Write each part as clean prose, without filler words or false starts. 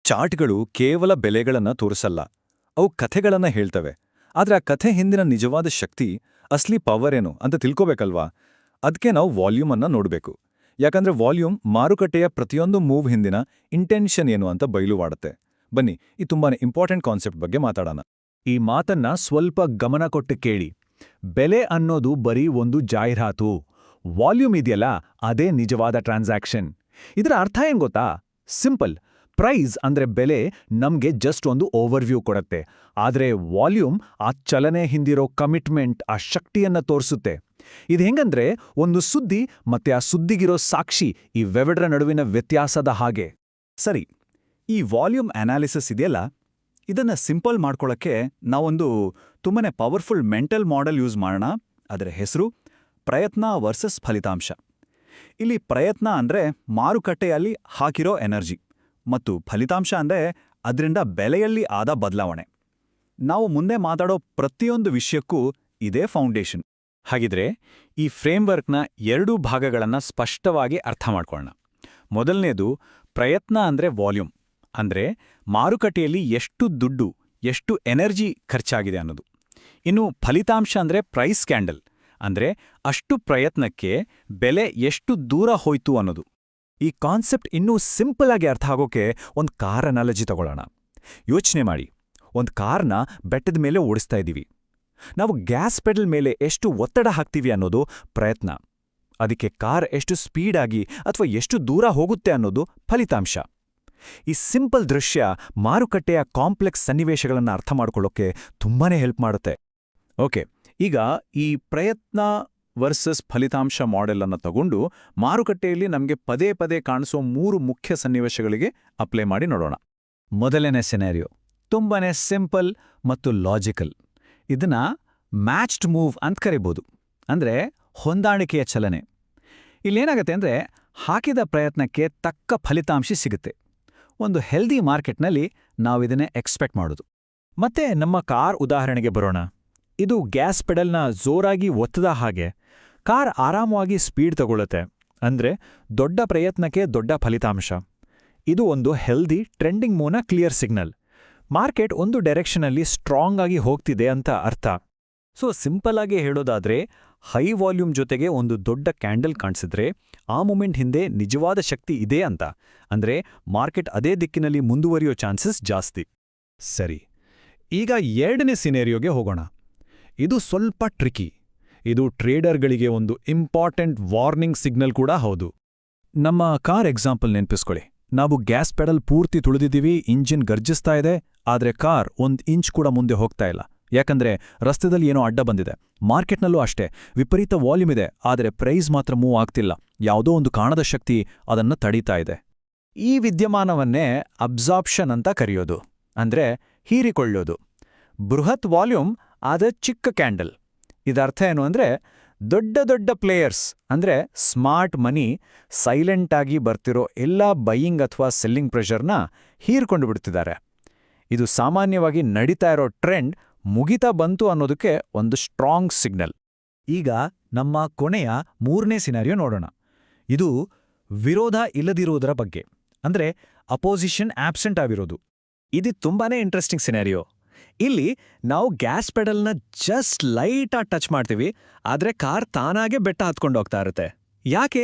ಚಾರ್ಟ್ಗಳು ಕೇವಲ ಬೆಲೆಗಳನ್ನ ತೋರಿಸಲ್ಲ, ಅವು ಕಥೆಗಳನ್ನ ಹೇಳ್ತವೆ. ಆದ್ರೆ ಆ ಕಥೆ ಹಿಂದಿನ ನಿಜವಾದ ಶಕ್ತಿ, ಅಸ್ಲಿ ಪವರ್ ಏನು ಅಂತ ತಿಳ್ಕೋಬೇಕಲ್ವಾ? ಅದಕ್ಕೆ ನಾವು ವಾಲ್ಯೂಮ್ ಅನ್ನ ನೋಡಬೇಕು. ಯಾಕಂದ್ರೆ ವಾಲ್ಯೂಮ್ ಮಾರುಕಟ್ಟೆಯ ಪ್ರತಿಯೊಂದು ಮೂವ್ ಹಿಂದಿನ ಇಂಟೆನ್ಷನ್ ಏನು ಅಂತ ಬಯಲುವಾಡುತ್ತೆ. ಬನ್ನಿ, ಈ ತುಂಬಾನೇ ಇಂಪಾರ್ಟೆಂಟ್ ಕಾನ್ಸೆಪ್ಟ್ ಬಗ್ಗೆ ಮಾತಾಡೋಣ. ಈ ಮಾತನ್ನ ಸ್ವಲ್ಪ ಗಮನ ಕೊಟ್ಟು ಕೇಳಿ. ಬೆಲೆ ಅನ್ನೋದು ಬರೀ ಒಂದು ಜಾಹೀರಾತು. ವಾಲ್ಯೂಮ್ ಇದೆಯಲ್ಲ, ಅದೇ ನಿಜವಾದ ಟ್ರಾನ್ಸಾಕ್ಷನ್. ಇದರ ಅರ್ಥ ಏನ್ ಗೊತ್ತಾ? ಸಿಂಪಲ್. ಪ್ರೈಸ್ ಅಂದ್ರೆ ಬೆಲೆ ನಮ್ಗೆ ಜಸ್ಟ್ ಒಂದು ಓವರ್ವ್ಯೂ ಕೊಡತ್ತೆ. ಆದ್ರೆ ವಾಲ್ಯೂಮ್ ಆ ಚಲನೆ ಹಿಂದಿರೋ ಕಮಿಟ್ಮೆಂಟ್, ಆ ಶಕ್ತಿಯನ್ನ ತೋರಿಸುತ್ತೆ. ಇದು ಹೆಂಗಂದ್ರೆ ಒಂದು ಸುದ್ದಿ ಮತ್ತೆ ಆ ಸುದ್ದಿಗಿರೋ ಸಾಕ್ಷಿ, ಇವೆರಡರ ನಡುವಿನ ವ್ಯತ್ಯಾಸದ ಹಾಗೆ. ಸರಿ, ಈ ವಾಲ್ಯೂಮ್ ಅನಾಲಿಸಿಸ್ ಇದೆಯಲ್ಲ, ಇದನ್ನ ಸಿಂಪಲ್ ಮಾಡ್ಕೊಳ್ಳೋಕ್ಕೆ ನಾವೊಂದು ತುಂಬಾನೇ ಪವರ್ಫುಲ್ ಮೆಂಟಲ್ ಮಾಡೆಲ್ ಯೂಸ್ ಮಾಡೋಣ. ಅದರ ಹೆಸರು ಪ್ರಯತ್ನ ವರ್ಸಸ್ ಫಲಿತಾಂಶ. ಇಲ್ಲಿ ಪ್ರಯತ್ನ ಅಂದ್ರೆ ಮಾರುಕಟ್ಟೆಯಲ್ಲಿ ಹಾಕಿರೋ ಎನರ್ಜಿ, ಮತ್ತು ಫಲಿತಾಂಶ ಅಂದ್ರೆ ಅದರಿಂದ ಬೆಲೆಯಲ್ಲಿ ಆದ ಬದಲಾವಣೆ. ನಾವು ಮುಂದೆ ಮಾತಾಡೋ ಪ್ರತಿಯೊಂದು ವಿಷಯಕ್ಕೂ ಇದೇ ಫೌಂಡೇಶನ್. ಹಾಗಿದ್ರೆ ಈ ಫ್ರೇಮ್ವರ್ಕ್ನ ಎರಡೂ ಭಾಗಗಳನ್ನ ಸ್ಪಷ್ಟವಾಗಿ ಅರ್ಥ ಮಾಡ್ಕೊಳ್ಳೋಣ. ಮೊದಲನೇದು, ಪ್ರಯತ್ನ ಅಂದ್ರೆ ವಾಲ್ಯೂಮ್, ಅಂದ್ರೆ ಮಾರುಕಟ್ಟೆಯಲ್ಲಿ ಎಷ್ಟು ದುಡ್ಡು, ಎಷ್ಟು ಎನರ್ಜಿ ಖರ್ಚಾಗಿದೆ ಅನ್ನೋದು. ಇನ್ನು ಫಲಿತಾಂಶ ಅಂದ್ರೆ ಪ್ರೈಸ್ ಕ್ಯಾಂಡಲ್, ಅಂದ್ರೆ ಅಷ್ಟು ಪ್ರಯತ್ನಕ್ಕೆ ಬೆಲೆ ಎಷ್ಟು ದೂರ ಹೋಯ್ತು ಅನ್ನೋದು. ಈ ಕಾನ್ಸೆಪ್ಟ್ ಇನ್ನೂ ಸಿಂಪಲ್ ಆಗಿ ಅರ್ಥ ಆಗೋಕೆ ಒಂದು ಕಾರ್ ಅನಾಲಜಿ ತಗೊಳ್ಳೋಣ. ಯೋಚನೆ ಮಾಡಿ, ಒಂದು ಕಾರ್ನ ಬೆಟ್ಟದ ಮೇಲೆ ಓಡಿಸ್ತಾ ಇದ್ದೀವಿ. ನಾವು ಗ್ಯಾಸ್ ಪೆಡಲ್ ಮೇಲೆ ಎಷ್ಟು ಒತ್ತಡ ಹಾಕ್ತೀವಿ ಅನ್ನೋದು ಪ್ರಯತ್ನ. ಅದಕ್ಕೆ ಕಾರ್ ಎಷ್ಟು ಸ್ಪೀಡಾಗಿ ಅಥವಾ ಎಷ್ಟು ದೂರ ಹೋಗುತ್ತೆ ಅನ್ನೋದು ಫಲಿತಾಂಶ. ಈ ಸಿಂಪಲ್ ದೃಶ್ಯ ಮಾರುಕಟ್ಟೆಯ ಕಾಂಪ್ಲೆಕ್ಸ್ ಸನ್ನಿವೇಶಗಳನ್ನು ಅರ್ಥ ಮಾಡ್ಕೊಳ್ಳೋಕೆ ತುಂಬಾನೇ ಹೆಲ್ಪ್ ಮಾಡುತ್ತೆ. ಓಕೆ, ಈಗ ಈ ಪ್ರಯತ್ನ ವರ್ಸಸ್ ಫಲಿತಾಂಶ ಮಾಡೆಲ್ ಅನ್ನು ತಗೊಂಡು ಮಾರುಕಟ್ಟೆಯಲ್ಲಿ ನಮಗೆ ಪದೇ ಪದೇ ಕಾಣಿಸೋ 3 ಮುಖ್ಯ ಸನ್ನಿವೇಶಗಳಿಗೆ ಅಪ್ಲೈ ಮಾಡಿ ನೋಡೋಣ. ಮೊದಲನೇ ಸಿನಾರಿಯೋ ತುಂಬಾನೇ ಸಿಂಪಲ್ ಮತ್ತು ಲಾಜಿಕಲ್. ಇದನ್ನ ಮ್ಯಾಚ್ಡ್ ಮೂವ್ ಅಂತ ಕರಿಬೋದು, ಅಂದ್ರೆ ಹೊಂದಾಣಿಕೆಯ ಚಲನೆ. ಇಲ್ಲೇನಾಗತ್ತೆ ಅಂದ್ರೆ ಹಾಕಿದ ಪ್ರಯತ್ನಕ್ಕೆ ತಕ್ಕ ಫಲಿತಾಂಶ ಸಿಗುತ್ತೆ. ಒಂದು ಹೆಲ್ದಿ ಮಾರ್ಕೆಟ್ನಲ್ಲಿ ನಾವಿದನ್ನೇ ಎಕ್ಸ್ಪೆಕ್ಟ್ ಮಾಡೋದು. ಮತ್ತೆ ನಮ್ಮ ಕಾರ್ ಉದಾಹರಣೆಗೆ ಬರೋಣ. ಇದು ಗ್ಯಾಸ್ ಪೆಡಲ್ನ ಜೋರಾಗಿ ಒತ್ತದ ಹಾಗೆ. ಕಾರ್ ಆರಾಮವಾಗಿ ಸ್ಪೀಡ್ ತಗೊಳುತ್ತೆ, ಅಂದ್ರೆ ದೊಡ್ಡ ಪ್ರಯತ್ನಕ್ಕೆ ದೊಡ್ಡ ಫಲಿತಾಂಶ. ಇದು ಒಂದು ಹೆಲ್ದಿ ಟ್ರೆಂಡಿಂಗ್ ಮೂವ್ನ ಕ್ಲಿಯರ್ ಸಿಗ್ನಲ್. ಮಾರ್ಕೆಟ್ ಒಂದು ಡೈರೆಕ್ಷನಲ್ಲಿ ಸ್ಟ್ರಾಂಗ್ ಆಗಿ ಹೋಗ್ತಿದೆ ಅಂತ ಅರ್ಥ. ಸೊ ಸಿಂಪಲ್ ಆಗಿ ಹೇಳೋದಾದ್ರೆ, ಹೈ ವಾಲ್ಯೂಮ್ ಜೊತೆಗೆ ಒಂದು ದೊಡ್ಡ ಕ್ಯಾಂಡಲ್ ಕಾಣಿಸಿದ್ರೆ ಆ ಮೂಮೆಂಟ್ ಹಿಂದೆ ನಿಜವಾದ ಶಕ್ತಿ ಇದೆ ಅಂತ, ಅಂದ್ರೆ ಮಾರ್ಕೆಟ್ ಅದೇ ದಿಕ್ಕಿನಲ್ಲಿ ಮುಂದುವರಿಯೋ ಚಾನ್ಸಸ್ ಜಾಸ್ತಿ. ಸರಿ, ಈಗ ಎರಡನೇ ಸಿನೇರಿಯೋಗೆ ಹೋಗೋಣ. ಇದು ಸ್ವಲ್ಪ ಟ್ರಿಕಿ. ಇದು ಟ್ರೇಡರ್ಗಳಿಗೆ ಒಂದು ಇಂಪಾರ್ಟೆಂಟ್ ವಾರ್ನಿಂಗ್ ಸಿಗ್ನಲ್ ಕೂಡ ಹೌದು. ನಮ್ಮ ಕಾರ್ ಎಕ್ಸಾಂಪಲ್ ನೆನ್ಪಿಸ್ಕೊಳ್ಳಿ. ನಾವು ಗ್ಯಾಸ್ ಪೆಡಲ್ ಪೂರ್ತಿ ತುಳಿದಿದ್ದೀವಿ, ಇಂಜಿನ್ ಗರ್ಜಿಸ್ತಾ ಇದೆ, ಆದ್ರೆ ಕಾರ್ 1 ಇಂಚ್ ಕೂಡ ಮುಂದೆ ಹೋಗ್ತಾ ಇಲ್ಲ. ಯಾಕಂದ್ರೆ ರಸ್ತೆದಲ್ಲಿ ಏನೋ ಅಡ್ಡ ಬಂದಿದೆ. ಮಾರ್ಕೆಟ್ನಲ್ಲೂ ಅಷ್ಟೇ, ವಿಪರೀತ ವಾಲ್ಯೂಮ್ ಇದೆ, ಆದರೆ ಪ್ರೈಸ್ ಮಾತ್ರ ಮೂವ್ ಆಗ್ತಿಲ್ಲ. ಯಾವುದೋ ಒಂದು ಕಾಣದ ಶಕ್ತಿ ಅದನ್ನು ತಡೀತಾ ಇದೆ. ಈ ವಿದ್ಯಮಾನವನ್ನೇ ಅಬ್ಸಾರ್ಪ್ಷನ್ ಅಂತ ಕರೆಯೋದು, ಅಂದ್ರೆ ಹೀರಿಕೊಳ್ಳೋದು. ಬೃಹತ್ ವಾಲ್ಯೂಮ್ ಆದ ಚಿಕ್ಕ ಕ್ಯಾಂಡಲ್. ಇದರ್ಥ ಏನು ಅಂದ್ರೆ, ದೊಡ್ಡ ದೊಡ್ಡ ಪ್ಲೇಯರ್ಸ್ ಅಂದ್ರೆ ಸ್ಮಾರ್ಟ್ ಮನಿ ಸೈಲೆಂಟ್ ಆಗಿ ಬರ್ತಿರೋ ಎಲ್ಲ ಬೈಯಿಂಗ್ ಅಥವಾ ಸೆಲ್ಲಿಂಗ್ ಪ್ರೆಷರ್ನ ಹೀರ್ಕೊಂಡು ಬಿಡ್ತಿದ್ದಾರೆ. ಇದು ಸಾಮಾನ್ಯವಾಗಿ ನಡೀತಾ ಇರೋ ಟ್ರೆಂಡ್ ಮುಗಿತಾ ಬಂತು ಅನ್ನೋದಕ್ಕೆ ಒಂದು ಸ್ಟ್ರಾಂಗ್ ಸಿಗ್ನಲ್. ಈಗ ನಮ್ಮ ಕೊನೆಯ 3ನೇ ಸಿನಾರಿಯೋ ನೋಡೋಣ. ಇದು ವಿರೋಧ ಇಲ್ಲದಿರುವುದರ ಬಗ್ಗೆ, ಅಂದ್ರೆ ಅಪೋಸಿಷನ್ ಆಬ್ಸೆಂಟ್ ಆಗಿರೋದು. ಇದು ತುಂಬಾನೇ ಇಂಟ್ರೆಸ್ಟಿಂಗ್ ಸಿನಾರಿಯೋ. ಇಲ್ಲಿ ನಾವು ಗ್ಯಾಸ್ ಪೆಡಲ್ನ ಜಸ್ಟ್ ಲೈಟಾಗಿ ಟಚ್ ಮಾಡ್ತೀವಿ, ಆದ್ರೆ ಕಾರ್ ತಾನಾಗೆ ಬೆಟ್ಟ ಹತ್ಕೊಂಡು ಹೋಗ್ತಾ ಇರುತ್ತೆ.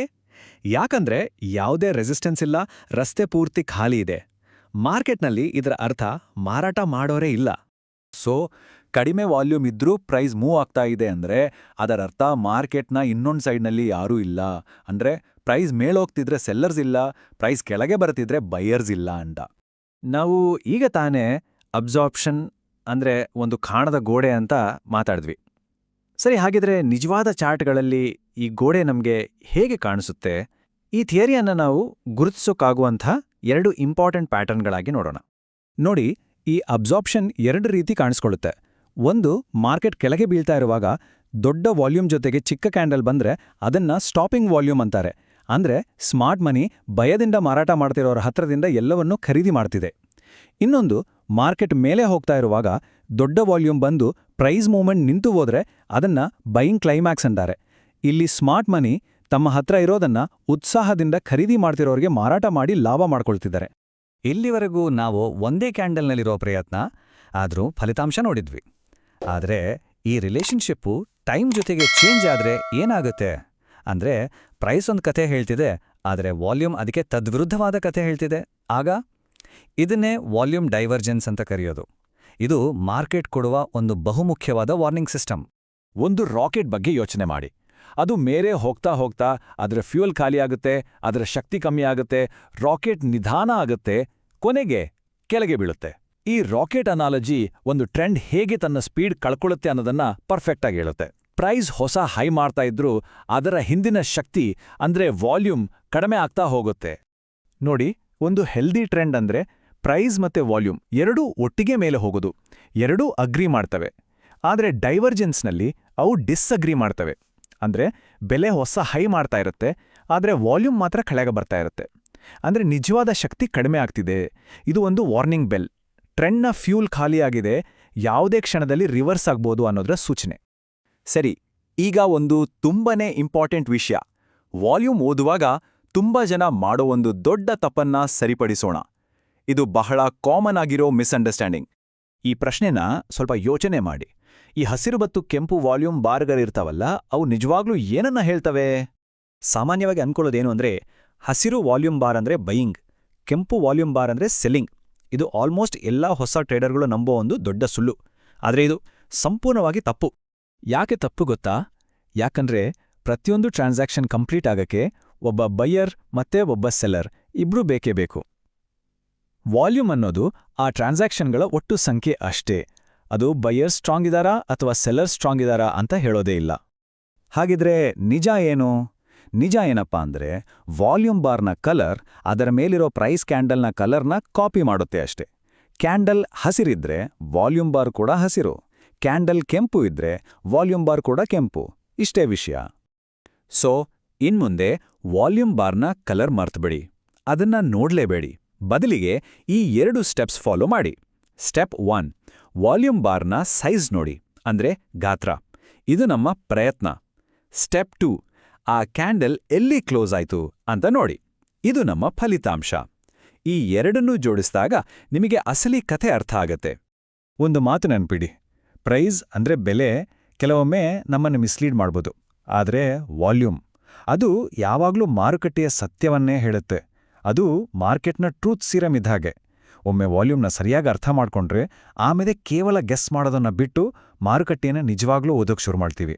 ಯಾಕಂದ್ರೆ ಯಾವುದೇ ರೆಸಿಸ್ಟೆನ್ಸ್ ಇಲ್ಲ, ರಸ್ತೆ ಪೂರ್ತಿ ಖಾಲಿ ಇದೆ. ಮಾರ್ಕೆಟ್ನಲ್ಲಿ ಇದರ ಅರ್ಥ ಮಾರಾಟ ಮಾಡೋರೇ ಇಲ್ಲ. ಸೊ ಕಡಿಮೆ ವಾಲ್ಯೂಮ್ ಇದ್ರೂ ಪ್ರೈಸ್ ಮೂವ್ ಆಗ್ತಾ ಇದೆ ಅಂದ್ರೆ ಅದರರ್ಥ ಮಾರ್ಕೆಟ್ನ ಇನ್ನೊಂದು ಸೈಡ್ನಲ್ಲಿ ಯಾರೂ ಇಲ್ಲ. ಅಂದ್ರೆ ಪ್ರೈಸ್ ಮೇಲೋಗ್ತಿದ್ರೆ ಸೆಲ್ಲರ್ಸ್ ಇಲ್ಲ, ಪ್ರೈಸ್ ಕೆಳಗೆ ಬರ್ತಿದ್ರೆ ಬೈಯರ್ಸ್ ಇಲ್ಲ ಅಂತ. ನಾವು ಈಗ ತಾನೇ ಅಬ್ಸಾರ್ಪ್ಷನ್ ಅಂದ್ರೆ ಒಂದು ಕಾಣದ ಗೋಡೆ ಅಂತ ಮಾತಾಡಿದ್ವಿ. ಸರಿ, ಹಾಗಿದ್ರೆ ನಿಜವಾದ ಚಾರ್ಟ್ಗಳಲ್ಲಿ ಈ ಗೋಡೆ ನಮಗೆ ಹೇಗೆ ಕಾಣಿಸುತ್ತೆ? ಈ ಥಿಯರಿಯನ್ನು ನಾವು ಗುರುತಿಸೋಕ್ಕಾಗುವಂಥ 2 ಇಂಪಾರ್ಟೆಂಟ್ ಪ್ಯಾಟರ್ನ್ಗಳಾಗಿ ನೋಡೋಣ. ನೋಡಿ, ಈ ಅಬ್ಸಾರ್ಪ್ಷನ್ 2 ರೀತಿ ಕಾಣಿಸ್ಕೊಳ್ಳುತ್ತೆ. ಒಂದು, ಮಾರ್ಕೆಟ್ ಕೆಳಗೆ ಬೀಳ್ತಾ ಇರುವಾಗ ದೊಡ್ಡ ವಾಲ್ಯೂಮ್ ಜೊತೆಗೆ ಚಿಕ್ಕ ಕ್ಯಾಂಡಲ್ ಬಂದ್ರೆ ಅದನ್ನ ಸ್ಟಾಪಿಂಗ್ ವಾಲ್ಯೂಮ್ ಅಂತಾರೆ. ಅಂದ್ರೆ ಸ್ಮಾರ್ಟ್ ಮನಿ ಭಯದಿಂದ ಮಾರಾಟ ಮಾಡ್ತಿರೋರ ಹತ್ರದಿಂದ ಎಲ್ಲವನ್ನೂ ಖರೀದಿ ಮಾಡ್ತಿದೆ. ಇನ್ನೊಂದು, ಮಾರ್ಕೆಟ್ ಮೇಲೆ ಹೋಗ್ತಾ ಇರುವಾಗ ದೊಡ್ಡ ವಾಲ್ಯೂಮ್ ಬಂದು ಪ್ರೈಸ್ ಮೂವ್ಮೆಂಟ್ ನಿಂತು ಹೋದ್ರೆ ಅದನ್ನ ಬೈಯಿಂಗ್ ಕ್ಲೈಮ್ಯಾಕ್ಸ್ ಅಂತಾರೆ. ಇಲ್ಲಿ ಸ್ಮಾರ್ಟ್ ಮನಿ ತಮ್ಮ ಹತ್ರ ಇರೋದನ್ನ ಉತ್ಸಾಹದಿಂದ ಖರೀದಿ ಮಾಡ್ತಿರೋರಿಗೆ ಮಾರಾಟ ಮಾಡಿ ಲಾಭ ಮಾಡ್ಕೊಳ್ತಿದ್ದಾರೆ. ಇಲ್ಲಿವರೆಗೂ ನಾವು ಒಂದೇ ಕ್ಯಾಂಡಲ್ನಲ್ಲಿರೋ ಪ್ರಯತ್ನ, ಆದರೂ ಫಲಿತಾಂಶ ನೋಡಿದ್ವಿ. ಆದರೆ ಈ ರಿಲೇಷನ್ಶಿಪ್ಪು ಟೈಮ್ ಜೊತೆಗೆ ಚೇಂಜ್ ಆದ್ರೆ ಏನಾಗುತ್ತೆ? ಅಂದ್ರೆ ಪ್ರೈಸ್ ಒಂದು ಕಥೆ ಹೇಳ್ತಿದೆ, ಆದರೆ ವಾಲ್ಯೂಮ್ ಅದಕ್ಕೆ ತದ್ವಿರುದ್ಧವಾದ ಕಥೆ ಹೇಳ್ತಿದೆ. ಆಗ ಇದನ್ನೇ ವಾಲ್ಯೂಮ್ ಡೈವರ್ಜೆನ್ಸ್ ಅಂತ ಕರೆಯೋದು. ಇದು ಮಾರ್ಕೆಟ್ ಕೊಡುವ ಒಂದು ಬಹುಮುಖ್ಯವಾದ ವಾರ್ನಿಂಗ್ ಸಿಸ್ಟಮ್. ಒಂದು ರಾಕೆಟ್ ಬಗ್ಗೆ ಯೋಚನೆ ಮಾಡಿ. ಅದು ಮೇರೆ ಹೋಗ್ತಾ ಹೋಗ್ತಾ ಅದರ ಫ್ಯೂಯಲ್ ಖಾಲಿಯಾಗುತ್ತೆ, ಅದರ ಶಕ್ತಿ ಕಮ್ಮಿ ಆಗುತ್ತೆ, ರಾಕೆಟ್ ನಿಧಾನ ಆಗುತ್ತೆ, ಕೊನೆಗೆ ಕೆಳಗೆ ಬೀಳುತ್ತೆ. ಈ ರಾಕೆಟ್ ಅನಾಲಜಿ ಒಂದು ಟ್ರೆಂಡ್ ಹೇಗೆ ತನ್ನ ಸ್ಪೀಡ್ ಕಳ್ಕೊಳ್ಳುತ್ತೆ ಅನ್ನೋದನ್ನ ಪರ್ಫೆಕ್ಟಾಗಿ ಹೇಳುತ್ತೆ. ಪ್ರೈಸ್ ಹೊಸ ಹೈ ಮಾಡ್ತಾ ಇದ್ರೂ ಅದರ ಹಿಂದಿನ ಶಕ್ತಿ ಅಂದ್ರೆ ವಾಲ್ಯೂಮ್ ಕಡಿಮೆ ಆಗ್ತಾ ಹೋಗುತ್ತೆ. ನೋಡಿ, ಒಂದು ಹೆಲ್ದಿ ಟ್ರೆಂಡ್ ಅಂದ್ರೆ ಪ್ರೈಸ್ ಮತ್ತೆ ವಾಲ್ಯೂಮ್ ಎರಡೂ ಒಟ್ಟಿಗೆ ಮೇಲೆ ಹೋಗೋದು, ಎರಡೂ ಅಗ್ರಿ ಮಾಡ್ತವೆ. ಆದರೆ ಡೈವರ್ಜೆನ್ಸ್ನಲ್ಲಿ ಅವು ಡಿಸ್ಅಗ್ರಿ ಮಾಡ್ತವೆ. ಅಂದ್ರೆ ಬೆಲೆ ಹೊಸ ಹೈ ಮಾಡ್ತಾ ಇರುತ್ತೆ, ಆದರೆ ವಾಲ್ಯೂಮ್ ಮಾತ್ರ ಕೆಳಗೆ ಬರ್ತಾ ಇರುತ್ತೆ. ಅಂದ್ರೆ ನಿಜವಾದ ಶಕ್ತಿ ಕಡಿಮೆ ಆಗ್ತಿದೆ. ಇದು ಒಂದು ವಾರ್ನಿಂಗ್ ಬೆಲ್. ಟ್ರೆಂಡ್ನ ಫ್ಯೂಲ್ ಖಾಲಿಯಾಗಿದೆ, ಯಾವುದೇ ಕ್ಷಣದಲ್ಲಿ ರಿವರ್ಸ್ ಆಗ್ಬೋದು ಅನ್ನೋದರ ಸೂಚನೆ. ಸರಿ, ಈಗ ಒಂದು ತುಂಬನೇ ಇಂಪಾರ್ಟೆಂಟ್ ವಿಷಯ. ವಾಲ್ಯೂಮ್ ಓದುವಾಗ ತುಂಬಾ ಜನ ಮಾಡೋ ಒಂದು ದೊಡ್ಡ ತಪ್ಪನ್ನ ಸರಿಪಡಿಸೋಣ. ಇದು ಬಹಳ ಕಾಮನ್ ಆಗಿರೋ ಮಿಸ್ಅಂಡರ್ಸ್ಟ್ಯಾಂಡಿಂಗ್. ಈ ಪ್ರಶ್ನೆನ ಸ್ವಲ್ಪ ಯೋಚನೆ ಮಾಡಿ. ಈ ಹಸಿರು ಮತ್ತು ಕೆಂಪು ವಾಲ್ಯೂಮ್ ಬಾರ್ಗಳಿರ್ತಾವಲ್ಲ, ಅವು ನಿಜವಾಗ್ಲೂ ಏನನ್ನ ಹೇಳ್ತವೆ? ಸಾಮಾನ್ಯವಾಗಿ ಅನ್ಕೊಳ್ಳೋದೇನು ಅಂದ್ರೆ, ಹಸಿರು ವಾಲ್ಯೂಮ್ ಬಾರ್ ಅಂದ್ರೆ ಬೈಯಿಂಗ್, ಕೆಂಪು ವಾಲ್ಯೂಮ್ ಬಾರ್ ಅಂದ್ರೆ ಸೆಲ್ಲಿಂಗ್. ಇದು ಆಲ್ಮೋಸ್ಟ್ ಎಲ್ಲಾ ಹೊಸ ಟ್ರೇಡರ್ಗಳು ನಂಬೋ ಒಂದು ದೊಡ್ಡ ಸುಳ್ಳು. ಆದರೆ ಇದು ಸಂಪೂರ್ಣವಾಗಿ ತಪ್ಪು. ಯಾಕೆ ತಪ್ಪು ಗೊತ್ತಾ? ಯಾಕಂದ್ರೆ ಪ್ರತಿಯೊಂದು ಟ್ರಾನ್ಸಾಕ್ಷನ್ ಕಂಪ್ಲೀಟ್ ಆಗಕ್ಕೆ ಒಬ್ಬ ಬಯ್ಯರ್ ಮತ್ತೆ ಒಬ್ಬ ಸೆಲ್ಲರ್ ಇಬ್ರೂ ಬೇಕೇ ಬೇಕು. ವಾಲ್ಯೂಮ್ ಅನ್ನೋದು ಆ ಟ್ರಾನ್ಸಾಕ್ಷನ್ಗಳ ಒಟ್ಟು ಸಂಖ್ಯೆ ಅಷ್ಟೇ. ಅದು ಬಯ್ಯರ್ ಸ್ಟ್ರಾಂಗ್ ಇದಾರಾ ಅಥವಾ ಸೆಲ್ಲರ್ ಸ್ಟ್ರಾಂಗ್ ಇದಾರಾ ಅಂತ ಹೇಳೋದೇ ಇಲ್ಲ. ಹಾಗಿದ್ರೆ ನಿಜ ಏನು? ನಿಜ ಏನಪ್ಪಾ ಅಂದ್ರೆ, ವಾಲ್ಯೂಮ್ ಬಾರ್ನ ಕಲರ್ ಅದರ ಮೇಲಿರೋ ಪ್ರೈಸ್ ಕ್ಯಾಂಡಲ್ನ ಕಲರ್ನ ಕಾಪಿ ಮಾಡುತ್ತೆ ಅಷ್ಟೇ. ಕ್ಯಾಂಡಲ್ ಹಸಿರಿದ್ರೆ ವಾಲ್ಯೂಮ್ ಬಾರ್ ಕೂಡ ಹಸಿರು, ಕ್ಯಾಂಡಲ್ ಕೆಂಪು ಇದ್ರೆ ವಾಲ್ಯೂಮ್ ಬಾರ್ ಕೂಡ ಕೆಂಪು. ಇಷ್ಟೇ ವಿಷಯ. ಸೊ ಇನ್ಮುಂದೆ ವಾಲ್ಯೂಮ್ ಬಾರ್ನ ಕಲರ್ ಮರ್ತುಬಿಡಿ, ಅದನ್ನ ನೋಡ್ಲೇಬೇಡಿ. ಬದಲಿಗೆ ಈ 2 ಸ್ಟೆಪ್ಸ್ ಫಾಲೋ ಮಾಡಿ. ಸ್ಟೆಪ್ 1, ವಾಲ್ಯೂಮ್ ಬಾರ್ನ ಸೈಜ್ ನೋಡಿ, ಅಂದ್ರೆ ಗಾತ್ರ. ಇದು ನಮ್ಮ ಪ್ರಯತ್ನ. ಸ್ಟೆಪ್ 2, ಆ ಕ್ಯಾಂಡಲ್ ಎಲ್ಲಿ ಕ್ಲೋಸ್ ಆಯ್ತು ಅಂತ ನೋಡಿ. ಇದು ನಮ್ಮ ಫಲಿತಾಂಶ. ಈ ಎರಡನ್ನೂ ಜೋಡಿಸಿದಾಗ ನಿಮಗೆ ಅಸಲಿ ಕಥೆ ಅರ್ಥ ಆಗತ್ತೆ. ಒಂದು ಮಾತು ನೆನ್ಪಿಡಿ, ಪ್ರೈಸ್ ಅಂದ್ರೆ ಬೆಲೆ ಕೆಲವೊಮ್ಮೆ ನಮ್ಮನ್ನು ಮಿಸ್ಲೀಡ್ ಮಾಡ್ಬೋದು. ಆದರೆ ವಾಲ್ಯೂಮ್ ಅದು ಯಾವಾಗ್ಲೂ ಮಾರುಕಟ್ಟೆಯ ಸತ್ಯವನ್ನೇ ಹೇಳುತ್ತೆ. ಅದು ಮಾರ್ಕೆಟ್ನ ಟ್ರೂತ್ ಸೀರಮ್ ಇದ್ಹಾಗೆ. ಒಮ್ಮೆ ವಾಲ್ಯೂಮ್ನ ಸರಿಯಾಗಿ ಅರ್ಥ ಮಾಡ್ಕೊಂಡ್ರೆ ಆಮೇಲೆ ಕೇವಲ ಗೆಸ್ ಮಾಡೋದನ್ನ ಬಿಟ್ಟು ಮಾರುಕಟ್ಟೆಯನ್ನು ನಿಜವಾಗ್ಲೂ ಓದೋಕ್ ಶುರು ಮಾಡ್ತೀವಿ.